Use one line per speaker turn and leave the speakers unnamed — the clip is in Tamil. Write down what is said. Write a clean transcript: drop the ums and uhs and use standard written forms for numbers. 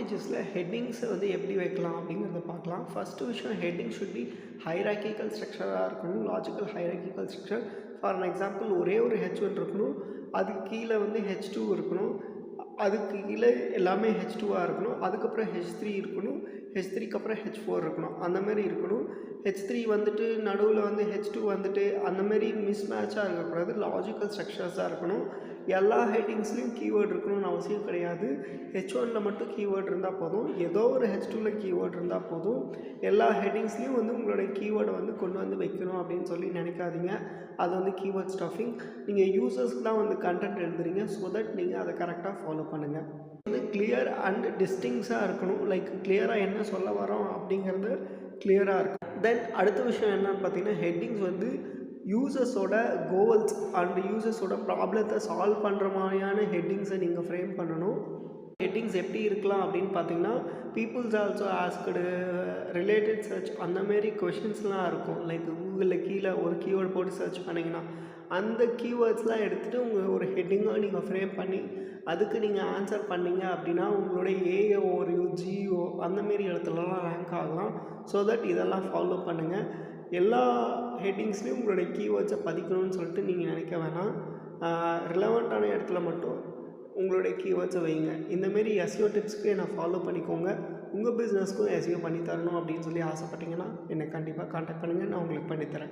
பேஜஸில் ஹெட்டிங்ஸை வந்து எப்படி வைக்கலாம் அப்படிங்கிறத பார்க்கலாம். ஃபஸ்ட்டு விஷயம், ஹெட்டிங் ஷுட் பி ஹைரார்க்கிக்கல் ஸ்ட்ரக்சராக இருக்கணும், logical hierarchical structure. For an example, ஒரே ஒரு H1 இருக்கணும், அதுக்கு கீழே வந்து H2 இருக்கணும், அதுக்கு கீழே எல்லாமே H2ஆக இருக்கணும், அதுக்கப்புறம் H3 இருக்கணும், H3க்கு அப்புறம் H4 இருக்கணும், அந்தமாரி இருக்கணும். H3 வந்துட்டு நடுவில் வந்து H2 வந்துட்டு அந்தமாரி மிஸ் மேட்சாக இருக்கக்கூடாது, லாஜிக்கல் ஸ்ட்ரக்சர்ஸாக இருக்கணும். எல்லா ஹெட்டிங்ஸ்லேயும் கீவேர்டு இருக்கணும்னு அவசியம் கிடையாது. H1ல் மட்டும் கீவேர்டு இருந்தால் போதும், ஏதோ ஒரு H2ல் கீவேர்டு இருந்தால் போதும். எல்லா ஹெட்டிங்ஸ்லேயும் வந்து உங்களுடைய கீவேர்டை வந்து கொண்டு வந்து வைக்கணும் அப்படின்னு சொல்லி நினைக்காதீங்க. அது வந்து கீவேர்ட் ஸ்டஃபிங். நீங்கள் யூசர்ஸ்க்கு தான் வந்து கண்டென்ட் எழுதுறீங்க, ஸோ தட் நீங்கள் அதை கரெக்டாக ஃபாலோ பண்ணுங்கள். வந்து கிளியர் அண்ட் டிஸ்டிங்ஸாக இருக்கணும், லைக் கிளியராக என்ன சொல்ல வரோம் அப்படிங்கிறது கிளியராக இருக்கும். தென் அடுத்த விஷயம் என்னன்னு பார்த்தீங்கன்னா, ஹெட்டிங்ஸ் வந்து யூசர்ஸோட கோல்ஸ் அண்ட் யூசர்ஸோட ப்ராப்ளத்தை சால்வ் பண்ணுற மாதிரியான ஹெட்டிங்ஸை நீங்கள் ஃப்ரேம் பண்ணணும். ஹெட்டிங்ஸ் எப்படி இருக்கலாம் அப்படின்னு பார்த்தீங்கன்னா, peoples also asked, related search, அந்தமாரி கொஷின்ஸ்லாம் இருக்கும். லைக் கூகுளில் கீழே ஒரு கீவேர்டு போட்டு சர்ச் பண்ணிங்கன்னா அந்த கீவேர்ட்ஸ்லாம் எடுத்துகிட்டு உங்கள் ஒரு ஹெட்டிங்காக நீங்கள் ஃப்ரேம் பண்ணி அதுக்கு நீங்கள் ஆன்சர் பண்ணிங்க அப்படின்னா உங்களுடைய ஏஓ ஜிஓ அந்தமாரி இடத்துலலாம் ரேங்க் ஆகலாம். ஸோ தட் இதெல்லாம் ஃபாலோ பண்ணுங்கள். எல்லா ஹெட்டிங்ஸ்லேயும் உங்களுடைய கீவேர்ட்ஸை பதிக்கணும்னு சொல்லிட்டு நீங்கள் நினைக்க வேணாம். ரிலவெண்ட்டான இடத்துல மட்டும் உங்களுடைய கீவேர்ட்ஸை வைங்க. இந்தமாரி எஸ்இஓ டிப்ஸ்க்கு என்னை ஃபாலோ பண்ணிக்கோங்க. உங்கள் பிஸ்னஸ்க்கும் எஸ்இஓ பண்ணி தரணும் அப்படின்னு சொல்லி ஆசைப்பட்டீங்கன்னா என்னை கண்டிப்பாக கான்டாக்ட் பண்ணுங்கள், நான் உங்களுக்கு பண்ணித்தரேன்.